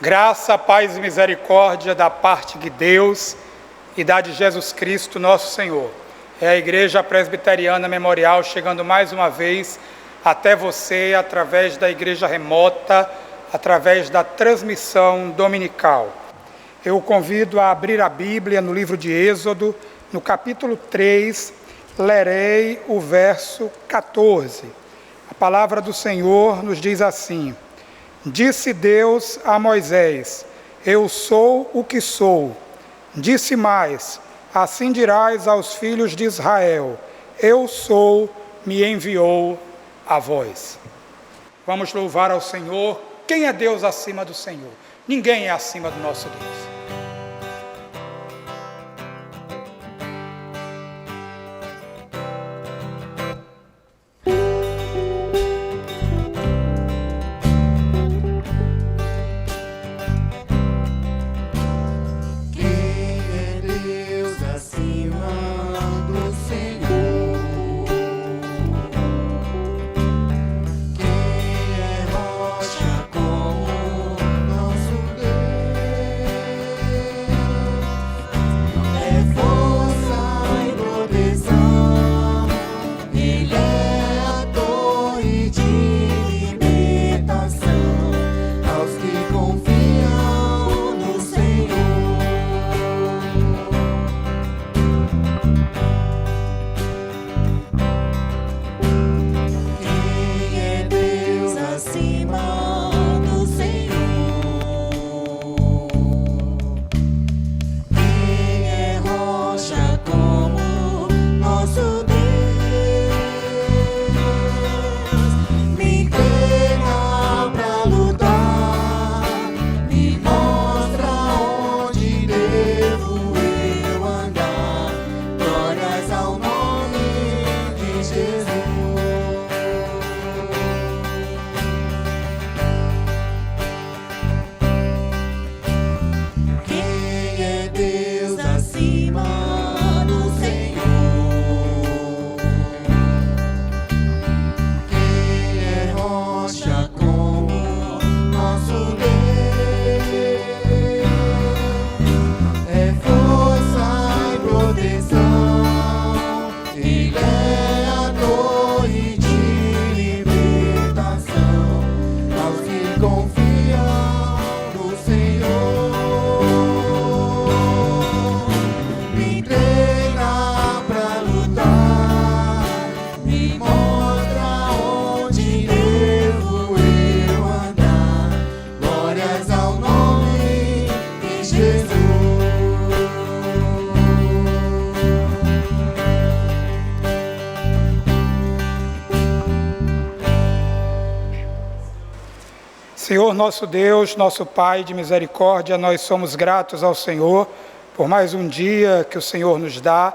Graça, paz e misericórdia da parte de Deus e da de Jesus Cristo, nosso Senhor. É a Igreja Presbiteriana Memorial chegando mais uma vez até você através da igreja remota, através da transmissão dominical. Eu o convido a abrir a Bíblia no livro de Êxodo, no capítulo 3, lerei o verso 14. A palavra do Senhor nos diz assim: Disse Deus a Moisés: Eu sou o que sou. Disse mais: Assim dirás aos filhos de Israel: Eu sou, me enviou a vós. Vamos louvar ao Senhor. Quem é Deus acima do Senhor? Ninguém é acima do nosso Deus. Senhor nosso Deus, nosso Pai de misericórdia, nós somos gratos ao Senhor por mais um dia que o Senhor nos dá,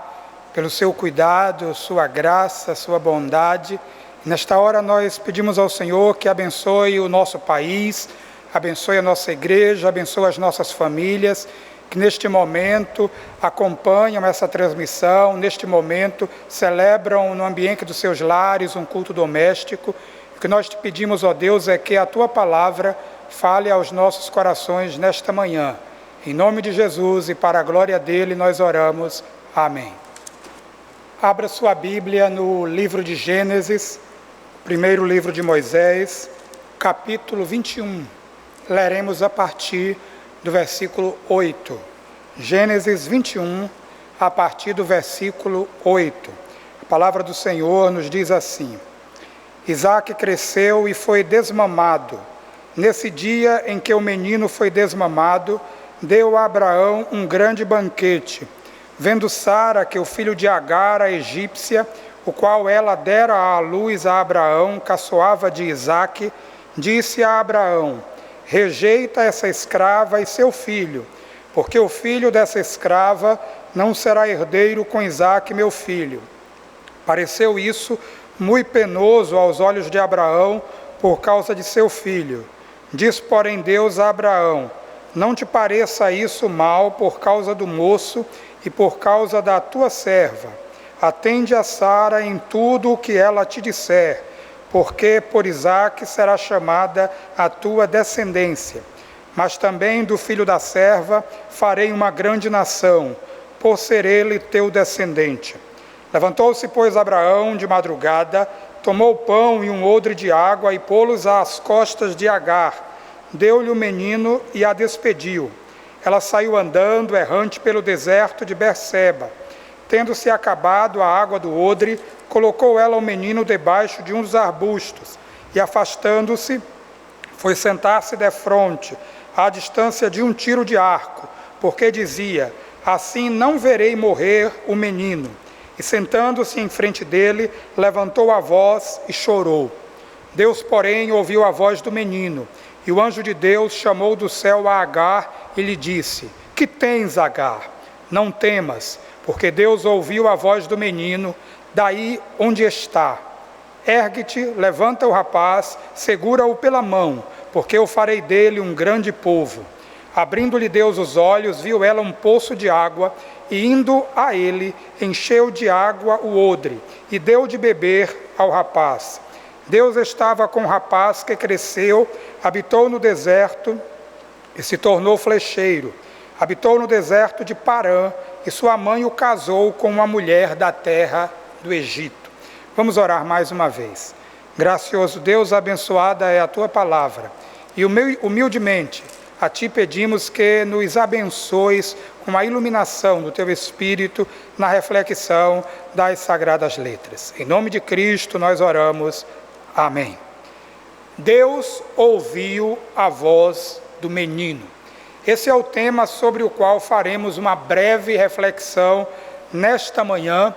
pelo seu cuidado, sua graça, sua bondade. Nesta hora nós pedimos ao Senhor que abençoe o nosso país, abençoe a nossa igreja, abençoe as nossas famílias, que neste momento acompanham essa transmissão, neste momento celebram no ambiente dos seus lares um culto doméstico. O que nós te pedimos, ó Deus, é que a Tua palavra fale aos nossos corações nesta manhã. Em nome de Jesus e para a glória dele nós oramos. Amém. Abra sua Bíblia no livro de Gênesis, primeiro livro de Moisés, capítulo 21. Leremos a partir do versículo 8. Gênesis 21, a partir do versículo 8. A palavra do Senhor nos diz assim: Isaque cresceu e foi desmamado. Nesse dia em que o menino foi desmamado, deu a Abraão um grande banquete. Vendo Sara que o filho de Agar, a egípcia, o qual ela dera à luz a Abraão, caçoava de Isaque, disse a Abraão: Rejeita essa escrava e seu filho, porque o filho dessa escrava não será herdeiro com Isaque, meu filho. Pareceu isso muito penoso aos olhos de Abraão por causa de seu filho. Diz, porém, Deus a Abraão: Não te pareça isso mal por causa do moço e por causa da tua serva. Atende a Sara em tudo o que ela te disser, porque por Isaque será chamada a tua descendência. mas também do filho da serva farei uma grande nação, por ser ele teu descendente. Levantou-se, pois, Abraão de madrugada, tomou pão e um odre de água e pô-los às costas de Agar. Deu-lhe o menino e a despediu. Ela saiu andando, errante pelo deserto de Berseba. Tendo-se acabado a água do odre, colocou ela o menino debaixo de uns arbustos e, afastando-se, foi sentar-se defronte, à distância de um tiro de arco, porque dizia: assim não verei morrer o menino. E sentando-se em frente dele, levantou a voz e chorou. Deus, porém, ouviu a voz do menino, e o anjo de Deus chamou do céu a Agar e lhe disse: que tens, Agar? Não temas, porque Deus ouviu a voz do menino, daí onde está. Ergue-te, levanta o rapaz, segura-o pela mão, porque eu farei dele um grande povo. Abrindo-lhe Deus os olhos, viu ela um poço de água, e indo a ele, encheu de água o odre, e deu de beber ao rapaz. Deus estava com o rapaz que cresceu, habitou no deserto e se tornou flecheiro. Habitou no deserto de Parã, e sua mãe o casou com uma mulher da terra do Egito. Vamos orar mais uma vez. Gracioso Deus, abençoada é a tua palavra, e humildemente a ti pedimos que nos abençoes com a iluminação do teu Espírito na reflexão das Sagradas Letras. Em nome de Cristo nós oramos. Amém. Deus ouviu a voz do menino. Esse é o tema sobre o qual faremos uma breve reflexão nesta manhã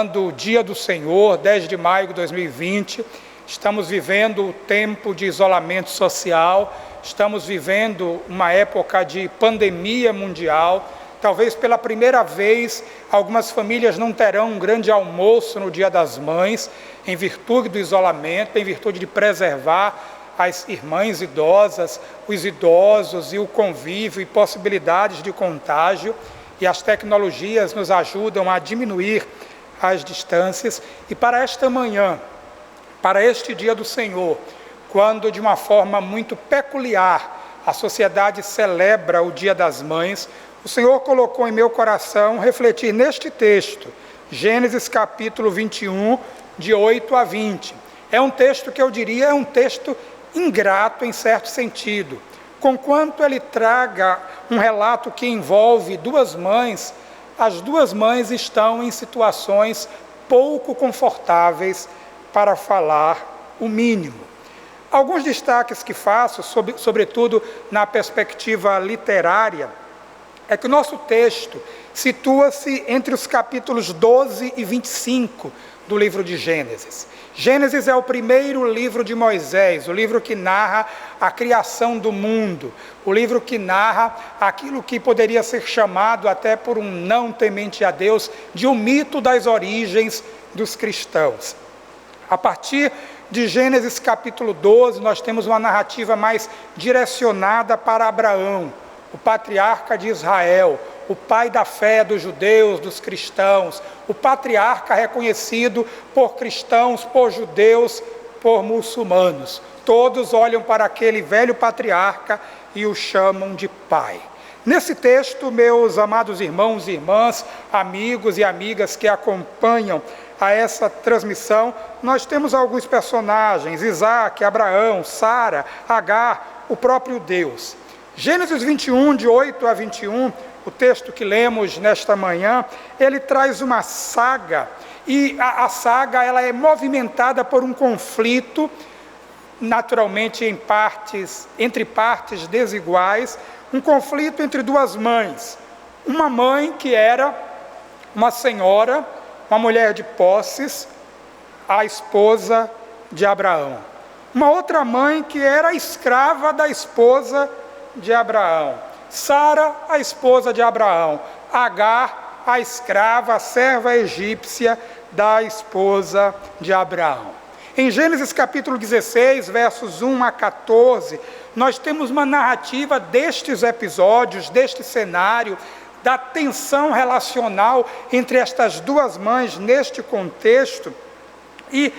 do Dia do Senhor, 10 de maio de 2020. Estamos vivendo o tempo de isolamento social, estamos vivendo uma época de pandemia mundial. Talvez pela primeira vez algumas famílias não terão um grande almoço no Dia das Mães, em virtude do isolamento, em virtude de preservar as irmãs idosas, os idosos e o convívio e possibilidades de contágio. E as tecnologias nos ajudam a diminuir as distâncias. E para esta manhã, para este Dia do Senhor, quando de uma forma muito peculiar a sociedade celebra o Dia das Mães, o Senhor colocou em meu coração refletir neste texto, Gênesis capítulo 21, de 8 a 20. É um texto que eu diria é um texto ingrato em certo sentido, conquanto ele traga um relato que envolve duas mães. As duas mães estão em situações pouco confortáveis, para falar o mínimo. Alguns destaques que faço, sobretudo na perspectiva literária, é que o nosso texto situa-se entre os capítulos 12 e 25 do livro de Gênesis. Gênesis é o primeiro livro de Moisés, o livro que narra a criação do mundo, o livro que narra aquilo que poderia ser chamado, até por um não temente a Deus, de um mito das origens dos cristãos. A partir de Gênesis capítulo 12, nós temos uma narrativa mais direcionada para Abraão, o patriarca de Israel, o pai da fé dos judeus, dos cristãos, o patriarca reconhecido por cristãos, por judeus, por muçulmanos. Todos olham para aquele velho patriarca e o chamam de pai. Nesse texto, meus amados irmãos e irmãs, amigos e amigas que acompanham a essa transmissão, nós temos alguns personagens: Isaac, Abraão, Sara, Agar, o próprio Deus. Gênesis 21, de 8 a 21, o texto que lemos nesta manhã, ele traz uma saga, e a saga ela é movimentada por um conflito, naturalmente entre partes desiguais, um conflito entre duas mães. Uma mãe que era uma senhora, uma mulher de posses, a esposa de Abraão. Uma outra mãe que era escrava da esposa de Abraão. Sara, a esposa de Abraão. Agar, a escrava, a serva egípcia da esposa de Abraão. Em Gênesis capítulo 16, versos 1 a 14, nós temos uma narrativa destes episódios, deste cenário, da tensão relacional entre estas duas mães neste contexto. E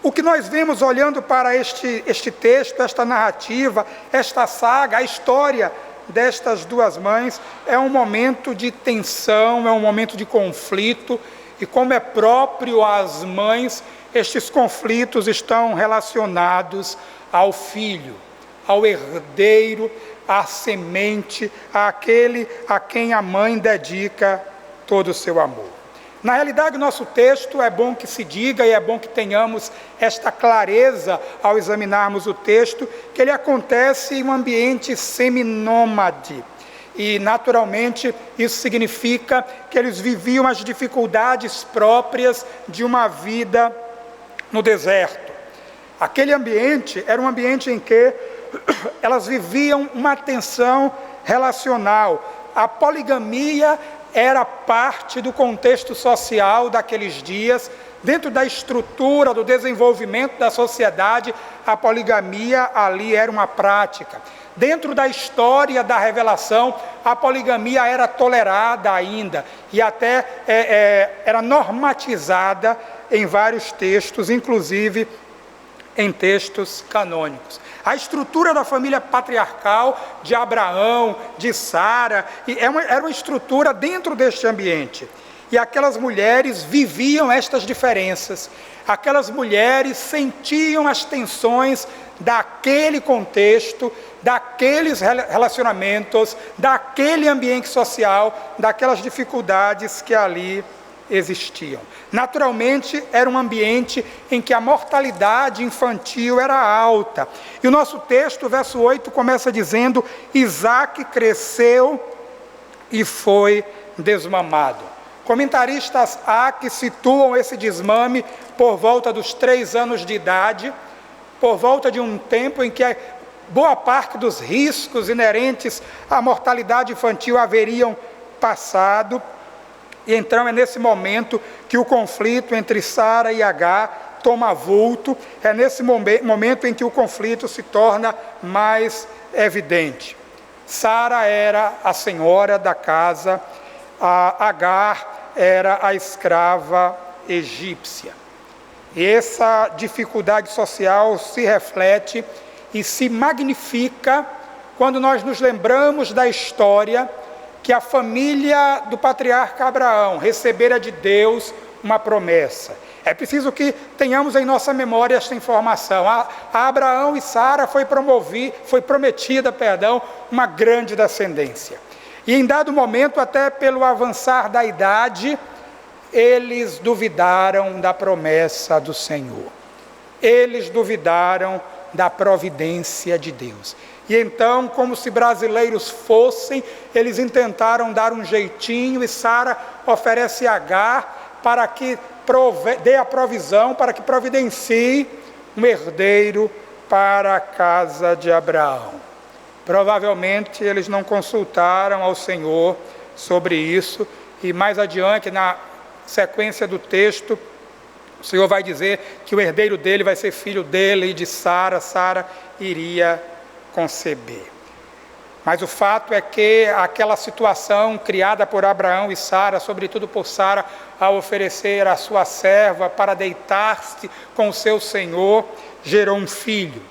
O que nós vemos olhando para este texto, esta narrativa, esta saga, a história destas duas mães, é um momento de tensão, é um momento de conflito, e como é próprio às mães, estes conflitos estão relacionados ao filho, ao herdeiro, à semente, àquele a quem a mãe dedica todo o seu amor. Na realidade, o nosso texto, é bom que se diga e é bom que tenhamos esta clareza ao examinarmos o texto, que ele acontece em um ambiente seminômade. E, naturalmente, isso significa que eles viviam as dificuldades próprias de uma vida no deserto. Aquele ambiente era um ambiente em que elas viviam uma tensão relacional. A poligamia era parte do contexto social daqueles dias. Dentro da estrutura, do desenvolvimento da sociedade, a poligamia ali era uma prática. Dentro da história da revelação, a poligamia era tolerada ainda e até era normatizada em vários textos, inclusive em textos canônicos. A estrutura da família patriarcal de Abraão, de Sara, era uma estrutura dentro deste ambiente. E aquelas mulheres viviam estas diferenças. Aquelas mulheres sentiam as tensões daquele contexto, daqueles relacionamentos, daquele ambiente social, daquelas dificuldades que ali existiam. Naturalmente, era um ambiente em que a mortalidade infantil era alta. E o nosso texto, verso 8, começa dizendo: Isaque cresceu e foi desmamado. Comentaristas há que situam esse desmame por volta dos 3 anos de idade, por volta de um tempo em que boa parte dos riscos inerentes à mortalidade infantil haveriam passado. E então é nesse momento que o conflito entre Sara e Agar toma vulto, é nesse momento em que o conflito se torna mais evidente. Sara era a senhora da casa, Agar era a escrava egípcia. E essa dificuldade social se reflete e se magnifica quando nós nos lembramos da história que a família do patriarca Abraão recebera de Deus uma promessa. É preciso que tenhamos em nossa memória esta informação. A Abraão e Sara foi prometida uma grande descendência. E em dado momento, até pelo avançar da idade, eles duvidaram da promessa do Senhor. Eles duvidaram da providência de Deus. E então, como se brasileiros fossem, eles intentaram dar um jeitinho, e Sara oferece a Agar para que dê a provisão, para que providencie um herdeiro para a casa de Abraão. Provavelmente eles não consultaram ao Senhor sobre isso, e mais adiante, na sequência do texto, o Senhor vai dizer que o herdeiro dele vai ser filho dele e de Sara. Sara iria conceber. Mas o fato é que aquela situação criada por Abraão e Sara, sobretudo por Sara, ao oferecer a sua serva para deitar-se com o seu senhor, gerou um filho.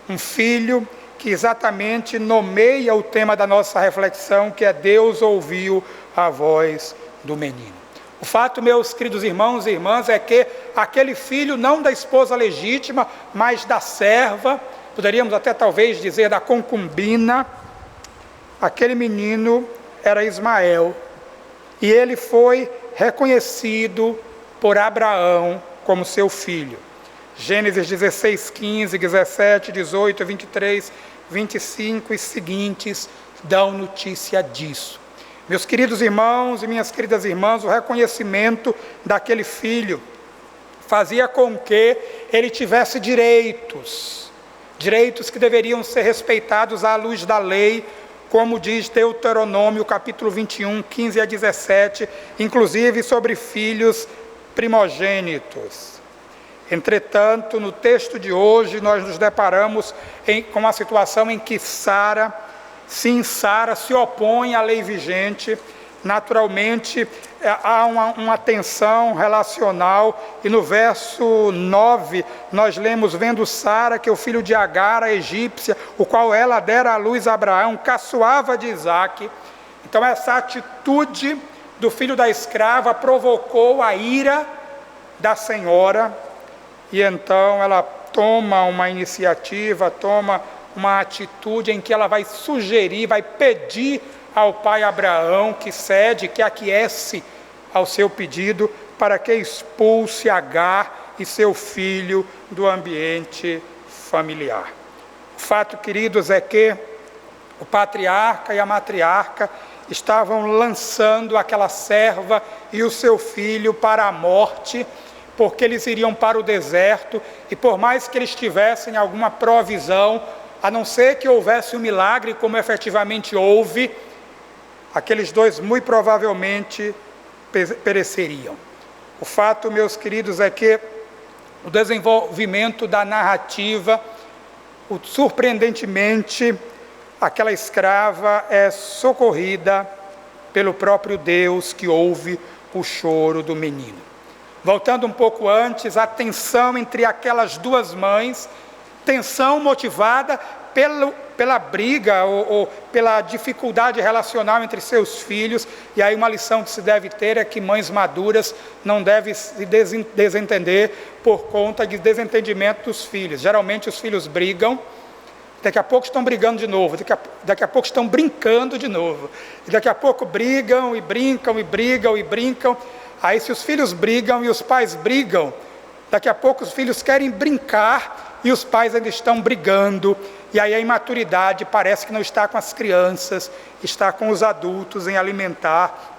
Um filho que exatamente nomeia o tema da nossa reflexão, que é: Deus ouviu a voz do menino. O fato, meus queridos irmãos e irmãs, é que aquele filho, não da esposa legítima, mas da serva, poderíamos até talvez dizer da concubina, aquele menino era Ismael, e ele foi reconhecido por Abraão como seu filho. Gênesis 16, 15, 17, 18, 23, 25 e seguintes dão notícia disso. Meus queridos irmãos e minhas queridas irmãs, o reconhecimento daquele filho fazia com que ele tivesse direitos que deveriam ser respeitados à luz da lei, como diz Deuteronômio, capítulo 21, 15 a 17, inclusive sobre filhos primogênitos. Entretanto, no texto de hoje, nós nos deparamos com uma situação em que Sara se opõe à lei vigente. naturalmente há uma tensão relacional, e no verso 9 nós lemos: vendo Sara que o filho de Agar, a egípcia, o qual ela dera à luz a Abraão, caçoava de Isaque. Então essa atitude do filho da escrava provocou a ira da senhora, e então ela toma uma iniciativa, toma uma atitude em que ela vai sugerir, vai pedir ao pai Abraão que cede, que aquece ao seu pedido, para que expulse Agar e seu filho do ambiente familiar. O fato, queridos, é que o patriarca e a matriarca estavam lançando aquela serva e o seu filho para a morte, porque eles iriam para o deserto, e por mais que eles tivessem alguma provisão, a não ser que houvesse um milagre, como efetivamente houve, aqueles dois muito provavelmente pereceriam. O fato, meus queridos, é que o desenvolvimento da narrativa, surpreendentemente, aquela escrava é socorrida pelo próprio Deus, que ouve o choro do menino. Voltando um pouco antes, a tensão entre aquelas duas mães, tensão motivada pela briga ou pela dificuldade relacional entre seus filhos. E aí uma lição que se deve ter é que mães maduras não devem se desentender por conta de desentendimento dos filhos. Geralmente os filhos brigam, daqui a pouco estão brigando de novo, daqui a pouco estão brincando de novo, e daqui a pouco brigam e brincam e brigam e brincam. Aí se os filhos brigam e os pais brigam, daqui a pouco os filhos querem brincar e os pais ainda estão brigando, e aí a imaturidade parece que não está com as crianças, está com os adultos, em alimentar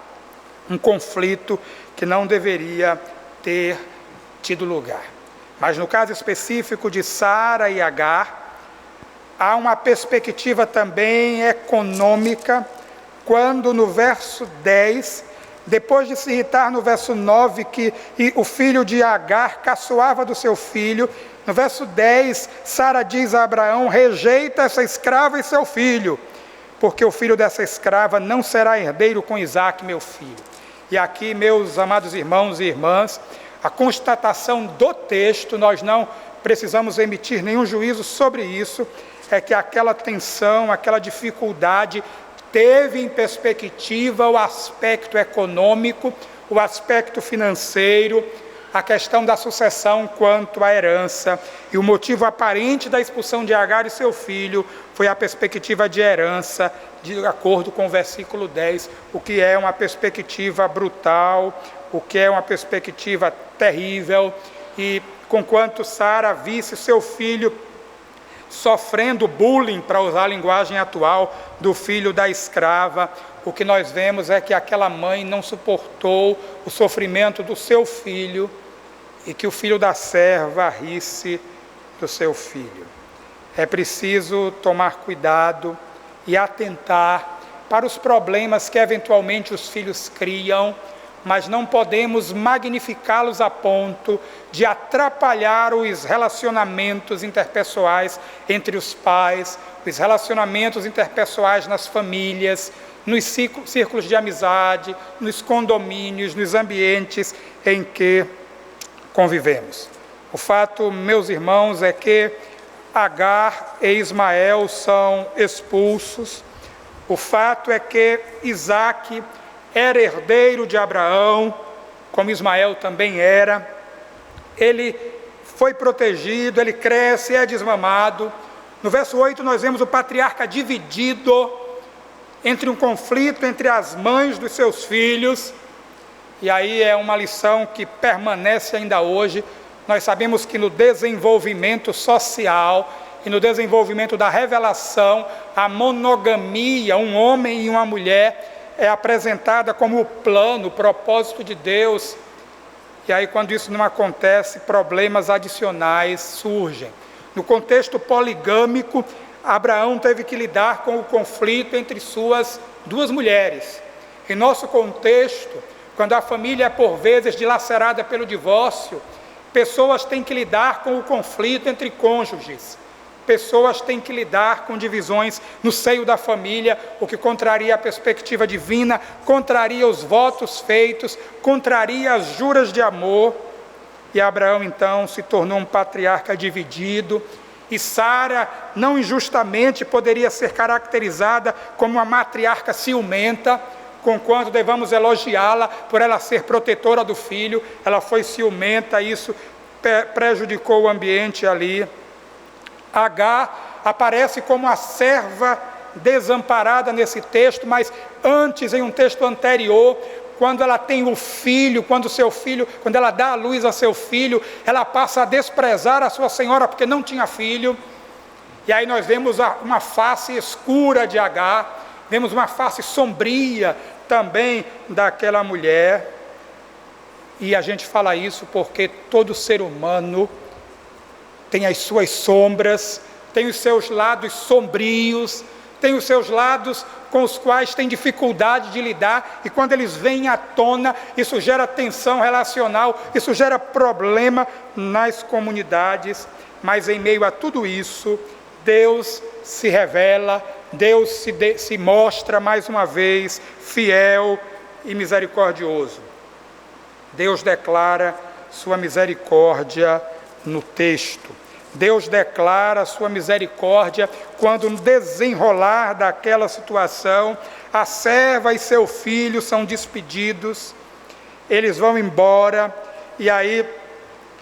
um conflito que não deveria ter tido lugar. Mas no caso específico de Sara e Agar, há uma perspectiva também econômica, quando no verso 10, depois de se irritar no verso 9, que o filho de Agar caçoava do seu filho, no verso 10, Sara diz a Abraão: rejeita essa escrava e seu filho, porque o filho dessa escrava não será herdeiro com Isaque, meu filho. E aqui, meus amados irmãos e irmãs, a constatação do texto, nós não precisamos emitir nenhum juízo sobre isso, é que aquela tensão, aquela dificuldade, teve em perspectiva o aspecto econômico, o aspecto financeiro, a questão da sucessão quanto à herança, e o motivo aparente da expulsão de Agar e seu filho foi a perspectiva de herança, de acordo com o versículo 10, o que é uma perspectiva brutal, o que é uma perspectiva terrível. E conquanto Sara visse seu filho sofrendo bullying, para usar a linguagem atual, do filho da escrava, o que nós vemos é que aquela mãe não suportou o sofrimento do seu filho e que o filho da serva risse do seu filho. É preciso tomar cuidado e atentar para os problemas que eventualmente os filhos criam, mas não podemos magnificá-los a ponto de atrapalhar os relacionamentos interpessoais entre os pais, os relacionamentos interpessoais nas famílias, nos círculos de amizade, nos condomínios, nos ambientes em que convivemos. O fato, meus irmãos, é que Agar e Ismael são expulsos. O fato é que Isaque era herdeiro de Abraão, como Ismael também era. Ele foi protegido, ele cresce, é desmamado. No verso 8 nós vemos o patriarca dividido entre um conflito entre as mães dos seus filhos, e aí é uma lição que permanece ainda hoje. Nós sabemos que no desenvolvimento social e no desenvolvimento da revelação, a monogamia, um homem e uma mulher, é apresentada como o plano, o propósito de Deus. E aí, quando isso não acontece, problemas adicionais surgem. No contexto poligâmico, Abraão teve que lidar com o conflito entre suas duas mulheres. Em nosso contexto, quando a família é por vezes dilacerada pelo divórcio, pessoas têm que lidar com o conflito entre cônjuges. pessoas têm que lidar com divisões no seio da família, o que contraria a perspectiva divina, contraria os votos feitos, contraria as juras de amor. E Abraão então se tornou um patriarca dividido, e Sara, não injustamente, poderia ser caracterizada como uma matriarca ciumenta, conquanto devamos elogiá-la por ela ser protetora do filho. Ela foi ciumenta, isso prejudicou o ambiente ali. Agar aparece como a serva desamparada nesse texto, mas antes, em um texto anterior, quando ela tem o filho, quando ela dá a luz a seu filho, ela passa a desprezar a sua senhora porque não tinha filho. E aí nós vemos uma face escura de Agar, vemos uma face sombria também daquela mulher. E a gente fala isso porque todo ser humano tem as suas sombras, tem os seus lados sombrios, tem os seus lados com os quais tem dificuldade de lidar, e quando eles vêm à tona, isso gera tensão relacional, isso gera problema nas comunidades. Mas em meio a tudo isso, Deus se revela, Deus se mostra mais uma vez fiel e misericordioso. Deus declara sua misericórdia no texto. Deus declara sua misericórdia quando, no desenrolar daquela situação, a serva e seu filho são despedidos, eles vão embora. E aí,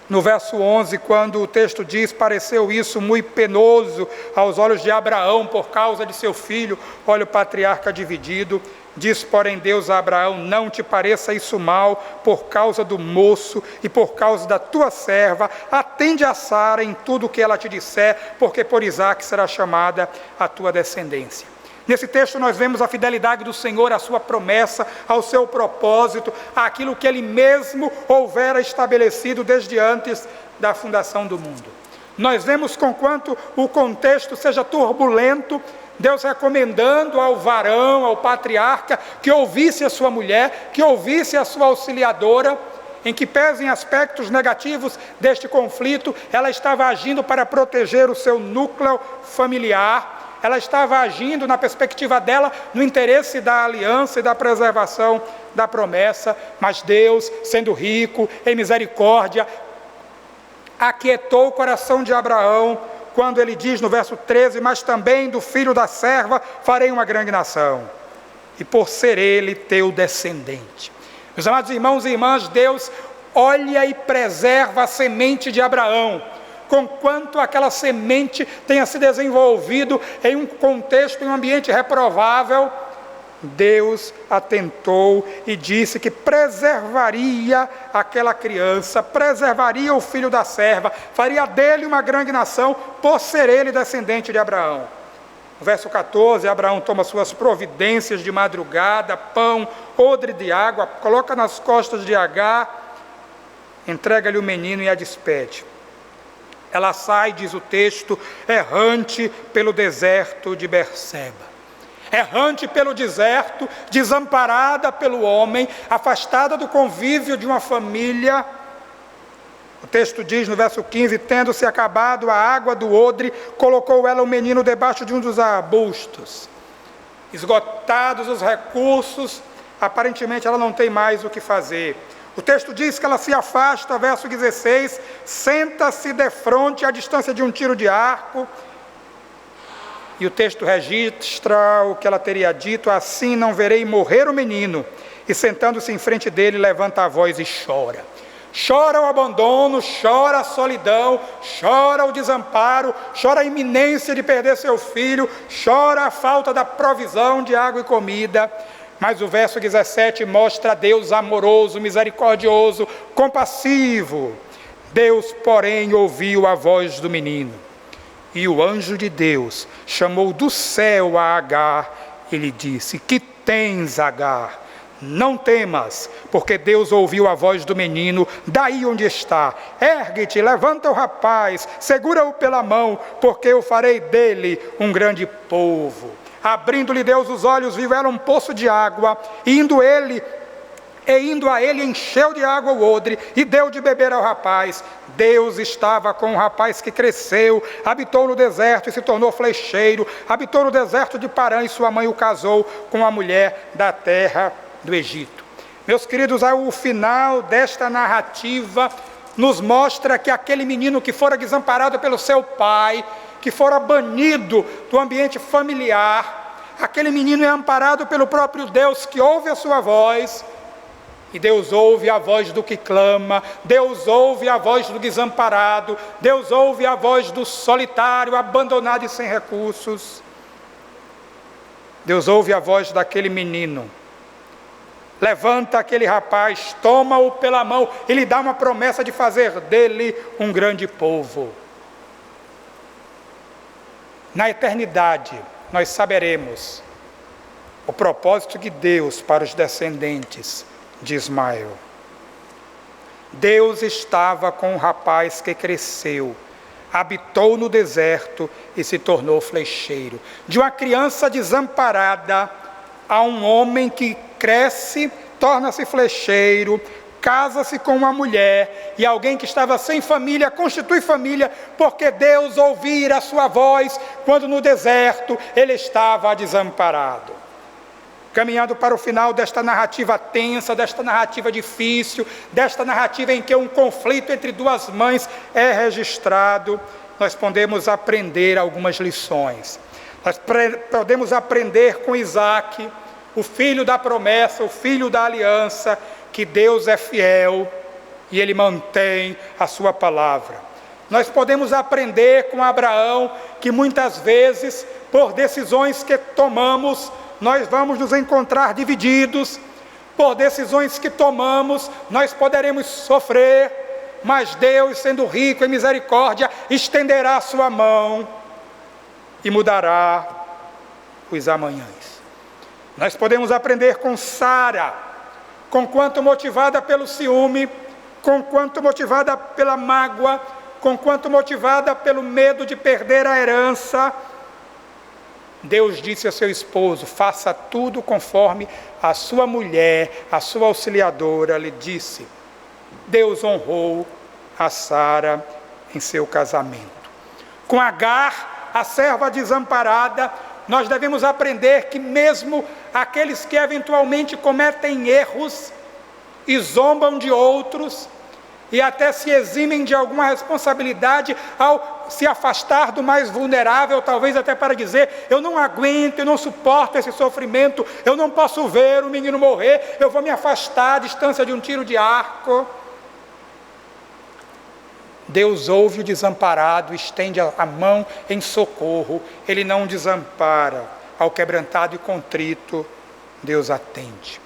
no verso 11, quando o texto diz: pareceu isso muito penoso aos olhos de Abraão por causa de seu filho. Olha o patriarca dividido. Diz, porém, Deus a Abraão: não te pareça isso mal por causa do moço e por causa da tua serva. Atende a Sara em tudo o que ela te disser, porque por Isaque será chamada a tua descendência. Nesse texto nós vemos a fidelidade do Senhor à sua promessa, ao seu propósito, àquilo que Ele mesmo houvera estabelecido desde antes da fundação do mundo. Nós vemos, conquanto o contexto seja turbulento, Deus recomendando ao varão, ao patriarca, que ouvisse a sua mulher, que ouvisse a sua auxiliadora, em que pesem aspectos negativos deste conflito, ela estava agindo para proteger o seu núcleo familiar, ela estava agindo na perspectiva dela, no interesse da aliança e da preservação da promessa. Mas Deus, sendo rico em misericórdia, aquietou o coração de Abraão, quando ele diz no verso 13: mas também do filho da serva farei uma grande nação, e por ser ele teu descendente. Meus amados irmãos e irmãs, Deus olha e preserva a semente de Abraão, conquanto aquela semente tenha se desenvolvido em um contexto, em um ambiente reprovável. Deus atentou e disse que preservaria aquela criança, preservaria o filho da serva, faria dele uma grande nação, por ser ele descendente de Abraão. No verso 14, Abraão toma suas providências de madrugada, pão, odre de água, coloca nas costas de Agar, entrega-lhe o menino e a despede. Ela sai, diz o texto, errante pelo deserto de Berseba. Errante pelo deserto, desamparada pelo homem, afastada do convívio de uma família. O texto diz no verso 15: tendo-se acabado a água do odre, colocou ela o menino debaixo de um dos arbustos. Esgotados os recursos, aparentemente ela não tem mais o que fazer. O texto diz que ela se afasta, verso 16, senta-se defronte à distância de um tiro de arco. E o texto registra o que ela teria dito: assim não verei morrer o menino. E sentando-se em frente dele, levanta a voz e chora. Chora o abandono, chora a solidão, chora o desamparo, chora a iminência de perder seu filho, chora a falta da provisão de água e comida. Mas o verso 17 mostra Deus amoroso, misericordioso, compassivo. Deus, porém, ouviu a voz do menino. E o anjo de Deus chamou do céu a Agar e lhe disse: que tens, Agar? Não temas, porque Deus ouviu a voz do menino daí onde está. Ergue-te, levanta o rapaz, segura-o pela mão, porque eu farei dele um grande povo. Abrindo-lhe Deus os olhos, viu ela um poço de água, e indo ele E indo a ele, encheu de água o odre e deu de beber ao rapaz. Deus estava com o rapaz que cresceu, habitou no deserto e se tornou flecheiro, habitou no deserto de Parã e sua mãe o casou com a mulher da terra do Egito. Meus queridos, ao final desta narrativa, nos mostra que aquele menino que fora desamparado pelo seu pai, que fora banido do ambiente familiar, aquele menino é amparado pelo próprio Deus, que ouve a sua voz. E Deus ouve a voz do que clama, Deus ouve a voz do desamparado, Deus ouve a voz do solitário, abandonado e sem recursos. Deus ouve a voz daquele menino. Levanta aquele rapaz, toma-o pela mão e lhe dá uma promessa de fazer dele um grande povo. Na eternidade, nós saberemos o propósito de Deus para os descendentes de Ismael. Deus estava com um rapaz que cresceu, habitou no deserto e se tornou flecheiro. De uma criança desamparada a um homem que cresce, torna-se flecheiro, casa-se com uma mulher, e alguém que estava sem família constitui família, porque Deus ouvira a sua voz quando no deserto ele estava desamparado. Caminhando para o final desta narrativa tensa, desta narrativa difícil, desta narrativa em que um conflito entre duas mães é registrado, nós podemos aprender algumas lições. Nós podemos aprender com Isaac, o filho da promessa, o filho da aliança, que Deus é fiel e Ele mantém a sua palavra. Nós podemos aprender com Abraão, que muitas vezes, por decisões que tomamos, nós vamos nos encontrar divididos. Por decisões que tomamos, nós poderemos sofrer, mas Deus, sendo rico em misericórdia, estenderá a sua mão e mudará os amanhãs. Nós podemos aprender com Sara, conquanto motivada pelo ciúme, conquanto motivada pela mágoa, conquanto motivada pelo medo de perder a herança, Deus disse a seu esposo: faça tudo conforme a sua mulher, a sua auxiliadora, lhe disse. Deus honrou a Sara em seu casamento. Com Agar, a serva desamparada, nós devemos aprender que mesmo aqueles que eventualmente cometem erros e zombam de outros, e até se eximem de alguma responsabilidade ao se afastar do mais vulnerável, talvez até para dizer: eu não aguento, eu não suporto esse sofrimento, eu não posso ver o menino morrer, eu vou me afastar à distância de um tiro de arco. Deus ouve o desamparado, estende a mão em socorro, Ele não desampara. Ao quebrantado e contrito, Deus atende.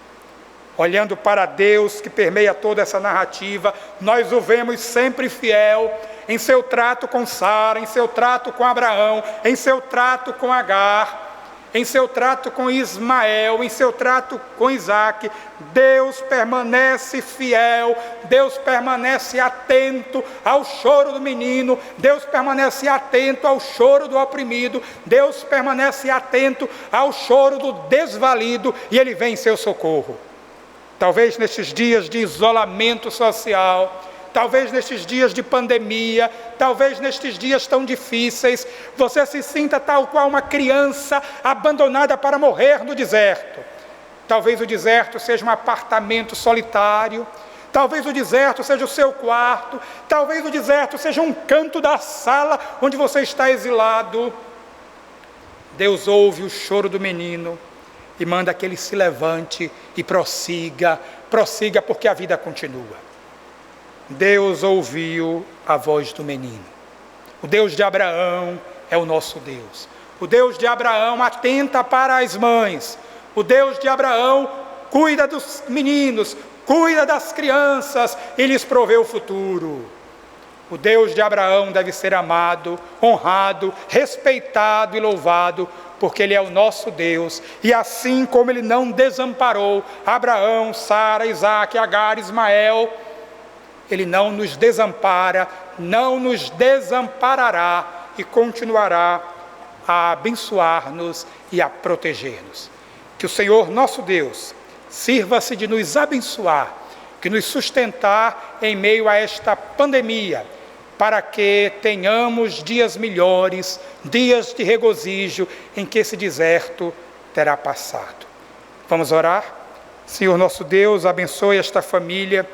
Olhando para Deus que permeia toda essa narrativa, nós o vemos sempre fiel em seu trato com Sara, em seu trato com Abraão, em seu trato com Agar, em seu trato com Ismael, em seu trato com Isaac. Deus permanece fiel, Deus permanece atento ao choro do menino, Deus permanece atento ao choro do oprimido, Deus permanece atento ao choro do desvalido, e Ele vem em seu socorro. Talvez nestes dias de isolamento social, talvez nestes dias de pandemia, talvez nestes dias tão difíceis, você se sinta tal qual uma criança abandonada para morrer no deserto. Talvez o deserto seja um apartamento solitário, talvez o deserto seja o seu quarto, talvez o deserto seja um canto da sala onde você está exilado. Deus ouve o choro do menino e manda que ele se levante e prossiga porque a vida continua. Deus ouviu a voz do menino. O Deus de Abraão é o nosso Deus. O Deus de Abraão atenta para as mães. O Deus de Abraão cuida dos meninos, cuida das crianças e lhes provê o futuro. O Deus de Abraão deve ser amado, honrado, respeitado e louvado, porque Ele é o nosso Deus, e assim como Ele não desamparou Abraão, Sara, Isaac, Agar, Ismael, Ele não nos desampara, não nos desamparará e continuará a abençoar-nos e a proteger-nos. Que o Senhor nosso Deus sirva-se de nos abençoar, que nos sustentar em meio a esta pandemia, para que tenhamos dias melhores, dias de regozijo em que esse deserto terá passado. Vamos orar? Senhor nosso Deus, abençoe esta família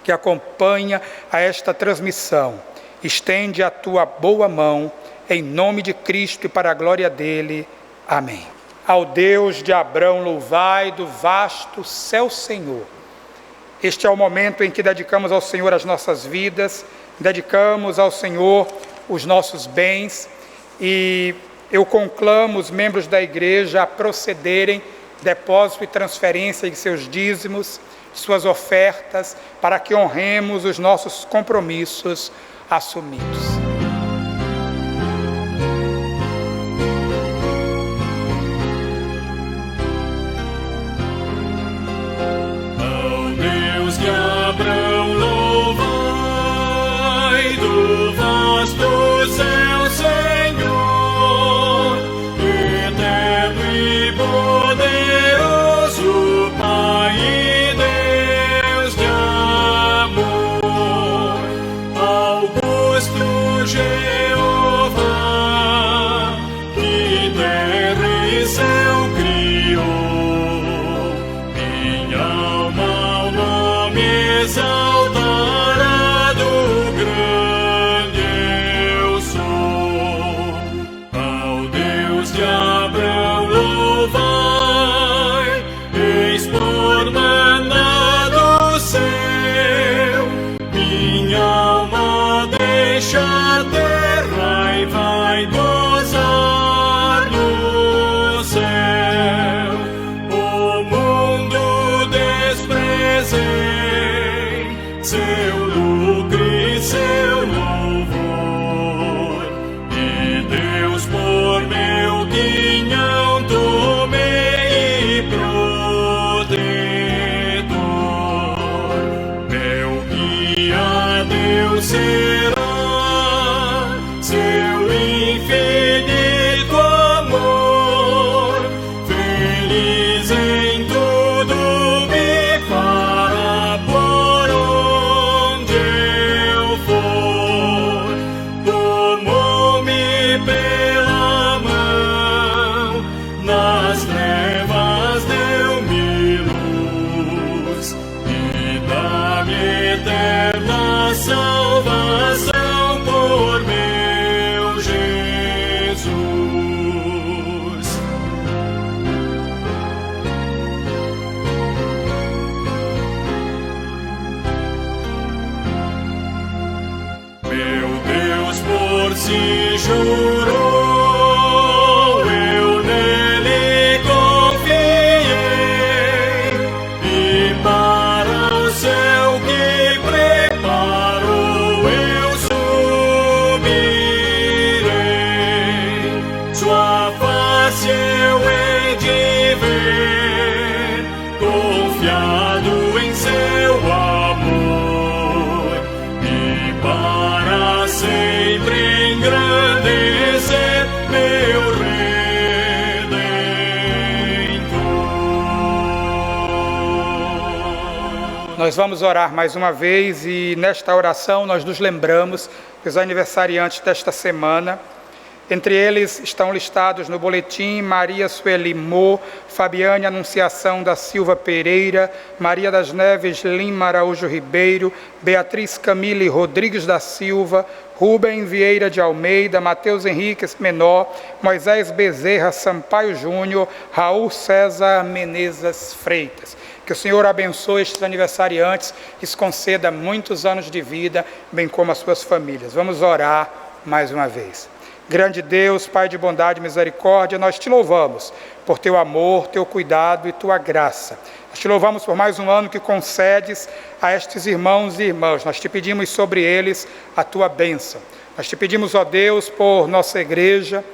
que acompanha a esta transmissão. Estende a tua boa mão, em nome de Cristo e para a glória dele. Amém. Ao Deus de Abrão louvai, do vasto céu Senhor. Este é o momento em que dedicamos ao Senhor as nossas vidas, dedicamos ao Senhor os nossos bens, e eu conclamo os membros da igreja a procederem depósito e transferência de seus dízimos, suas ofertas, para que honremos os nossos compromissos assumidos. Abrão louvai, do vasto céu Senhor, eterno e poderoso Pai e Deus de amor, augusto Jeová, que terra e céu criou, minha alma exaltará do grande eu sou. Ao Deus de Abrão louvai, eis por maná do céu, minha alma deixa a terra e vai gozar no céu. O mundo desprezei seu lucro e seu louvor, e Deus por meu quinhão tomei e protetor, meu guia Deus será, seu infinito amor, feliz em tudo me fará por onde eu for, tomou-me pela mão, nas trevas deu-me luz, e dá-me eterna salvação por meu Jesus. Meu Deus por si jurou, eu nele confiei, e para o céu que preparou eu subirei, sua face eu hei de ver, confiado em seu amor, e para sempre engrandecer meu Redentor. Nós vamos orar mais uma vez, e nesta oração nós nos lembramos dos aniversariantes desta semana. Entre eles estão listados no boletim Maria Sueli Mo, Fabiane Anunciação da Silva Pereira, Maria das Neves Lima Araújo Ribeiro, Beatriz Camille Rodrigues da Silva, Rubem Vieira de Almeida, Mateus Henriques Menor, Moisés Bezerra Sampaio Júnior, Raul César Menezes Freitas. Que o Senhor abençoe estes aniversariantes, lhes conceda muitos anos de vida, bem como as suas famílias. Vamos orar mais uma vez. Grande Deus, Pai de bondade e misericórdia, nós te louvamos por teu amor, teu cuidado e tua graça. Nós te louvamos por mais um ano que concedes a estes irmãos e irmãs. Nós te pedimos sobre eles a tua bênção. Nós te pedimos, ó Deus, por nossa igreja,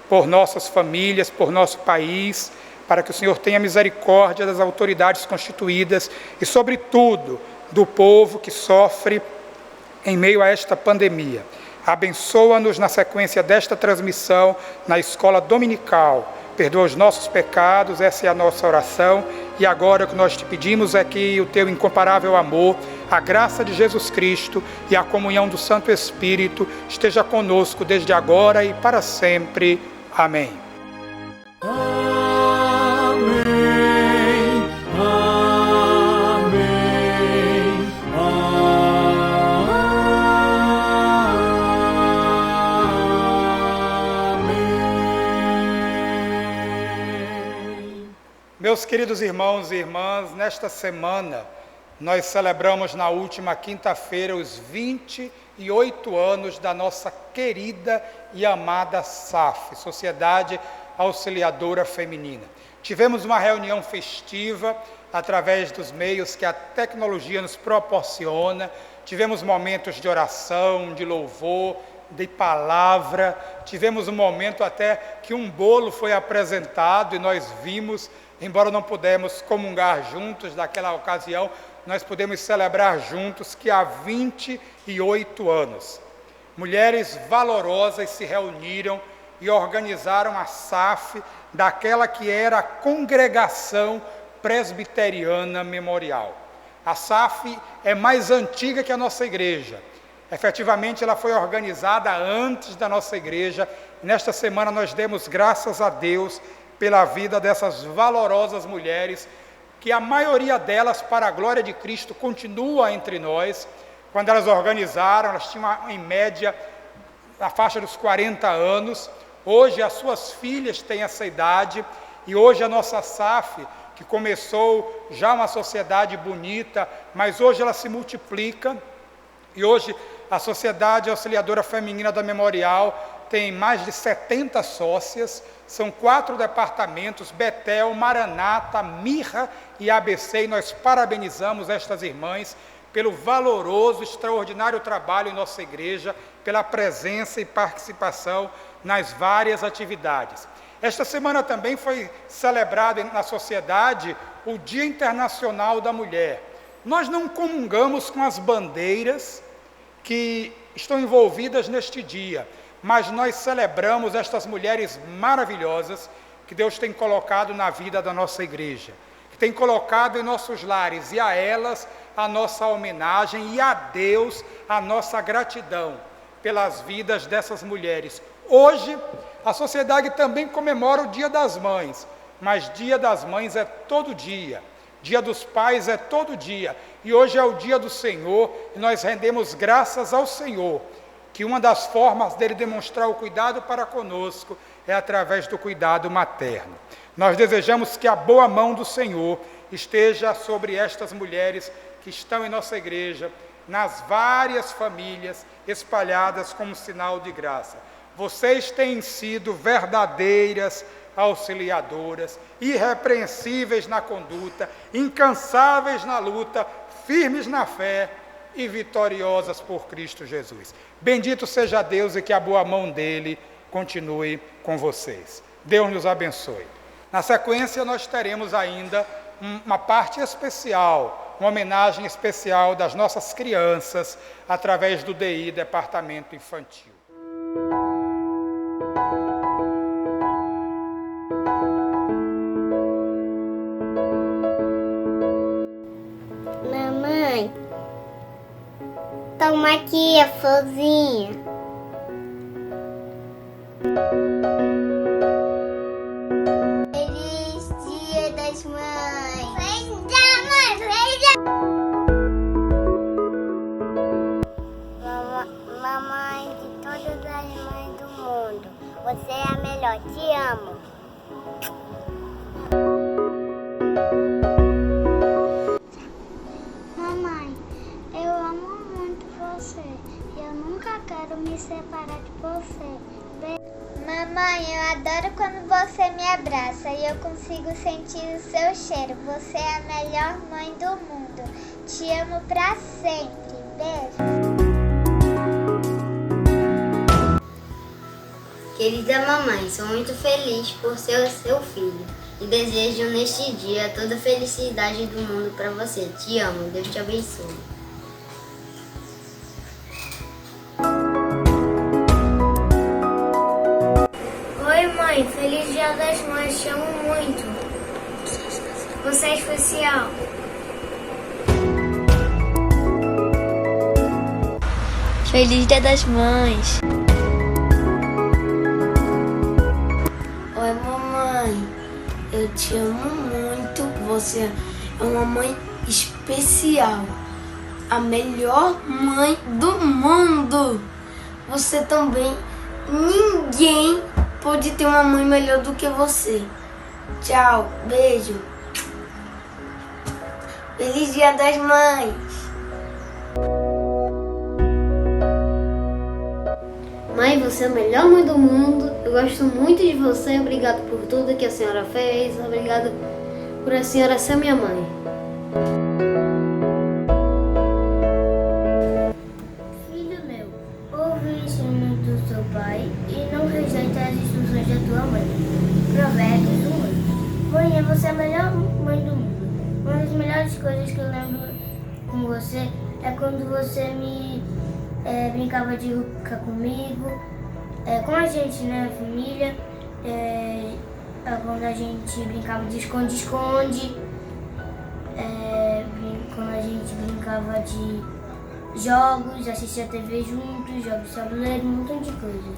por nossas famílias, por nosso país, para que o Senhor tenha misericórdia das autoridades constituídas e, sobretudo, do povo que sofre em meio a esta pandemia. Abençoa-nos na sequência desta transmissão na escola dominical. Perdoa os nossos pecados, essa é a nossa oração, E agora o que nós te pedimos é que o teu incomparável amor, a graça de Jesus Cristo e a comunhão do Santo Espírito esteja conosco desde agora e para sempre. Amém. Amém. Amém. Amém. Meus queridos irmãos e irmãs, nesta semana nós celebramos na última quinta-feira os 28 anos da nossa querida e amada SAF, Sociedade Auxiliadora Feminina. Tivemos uma reunião festiva através dos meios que a tecnologia nos proporciona, tivemos momentos de oração, de louvor, de palavra, tivemos um momento até que um bolo foi apresentado e nós vimos, embora não pudemos comungar juntos naquela ocasião, nós podemos celebrar juntos que há 28 anos, mulheres valorosas se reuniram e organizaram a SAF daquela que era a Congregação Presbiteriana Memorial. A SAF é mais antiga que a nossa igreja. Efetivamente, ela foi organizada antes da nossa igreja. Nesta semana nós demos graças a Deus pela vida dessas valorosas mulheres, que a maioria delas, para a glória de Cristo, continua entre nós. Quando elas organizaram, elas tinham em média a faixa dos 40 anos. Hoje as suas filhas têm essa idade e hoje a nossa SAF, que começou já uma sociedade bonita, mas hoje ela se multiplica e hoje a Sociedade Auxiliadora Feminina da Memorial tem mais de 70 sócias, são 4 departamentos, Betel, Maranata, Mirra e ABC, e nós parabenizamos estas irmãs pelo valoroso, extraordinário trabalho em nossa igreja, pela presença e participação nas várias atividades. Esta semana também foi celebrado na sociedade o Dia Internacional da Mulher. Nós não comungamos com as bandeiras que estão envolvidas neste dia, mas nós celebramos estas mulheres maravilhosas que Deus tem colocado na vida da nossa igreja, que tem colocado em nossos lares, e a elas a nossa homenagem e a Deus a nossa gratidão pelas vidas dessas mulheres. Hoje, a sociedade também comemora o Dia das Mães, mas Dia das Mães é todo dia, Dia dos Pais é todo dia, e hoje é o Dia do Senhor, e nós rendemos graças ao Senhor, que uma das formas dele demonstrar o cuidado para conosco é através do cuidado materno. Nós desejamos que a boa mão do Senhor esteja sobre estas mulheres que estão em nossa igreja, nas várias famílias espalhadas como sinal de graça. Vocês têm sido verdadeiras auxiliadoras, irrepreensíveis na conduta, incansáveis na luta, firmes na fé e vitoriosas por Cristo Jesus. Bendito seja Deus e que a boa mão dele continue com vocês. Deus nos abençoe. Na sequência, nós teremos ainda uma parte especial, uma homenagem especial das nossas crianças, através do DI, Departamento Infantil. Mamãe, toma aqui a florzinha. Feliz Dia das Mães. Feliz Dia, mãe. Feliz Dia. Mamãe de todas as mães do mundo, você é a melhor. Te amo. Mamãe, eu amo muito você. Eu nunca quero me separar de você. Mamãe, eu adoro quando você me abraça e eu consigo sentir o seu cheiro. Você é a melhor mãe do mundo. Te amo pra sempre. Beijo. Querida mamãe, sou muito feliz por ser seu filho e desejo neste dia toda a felicidade do mundo para você. Te amo, Deus te abençoe. Oi, mãe, feliz Dia das Mães, te amo muito. Você é especial. Feliz Dia das Mães. Oi, mamãe. Eu te amo muito. Você é uma mãe especial. A melhor mãe do mundo. Você também. Ninguém pode ter uma mãe melhor do que você. Tchau. Beijo. Feliz Dia das Mães. Mãe, você é a melhor mãe do mundo. Eu gosto muito de você. Obrigado por tudo que a senhora fez. Obrigado por a senhora ser minha mãe. Filho meu, ouve o ensino do seu pai e não rejeite as instruções da tua mãe. Provérbios 1. Mãe, você é a melhor mãe do mundo. Uma das melhores coisas que eu lembro com você é quando você brincava de ficar comigo, com a gente, né, família, quando a gente brincava de esconde-esconde, quando a gente brincava de jogos, assistia TV juntos, jogos de tabuleiro, um montão de coisa.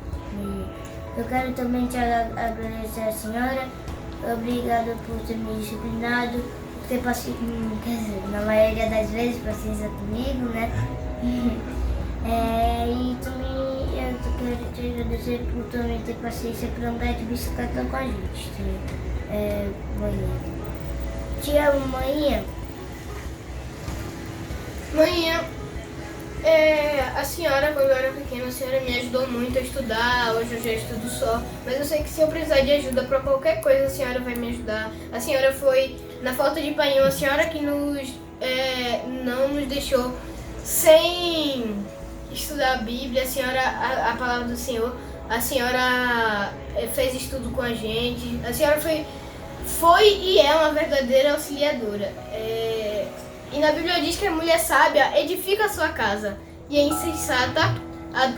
Eu quero também te agradecer a senhora, obrigada por ter me disciplinado, por ter paciência, na maioria das vezes, paciência comigo, né? E também eu quero te agradecer por também ter paciência para andar de bicicleta com a gente, manhã. Te amo, manhã. Manhã, a senhora, quando eu era pequena, a senhora me ajudou muito a estudar. Hoje eu já estudo só, mas eu sei que se eu precisar de ajuda para qualquer coisa, a senhora vai me ajudar. A senhora foi, na falta de pai, a senhora que não nos deixou sem estudar a Bíblia, a palavra do Senhor. A senhora fez estudo com a gente. A senhora foi e é uma verdadeira auxiliadora. E na Bíblia diz que a mulher sábia edifica a sua casa e a insensata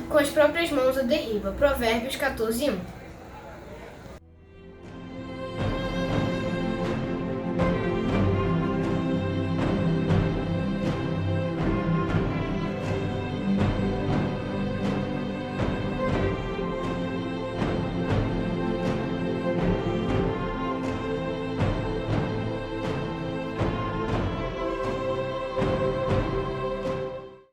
com as próprias mãos a derriba. Provérbios 14:1.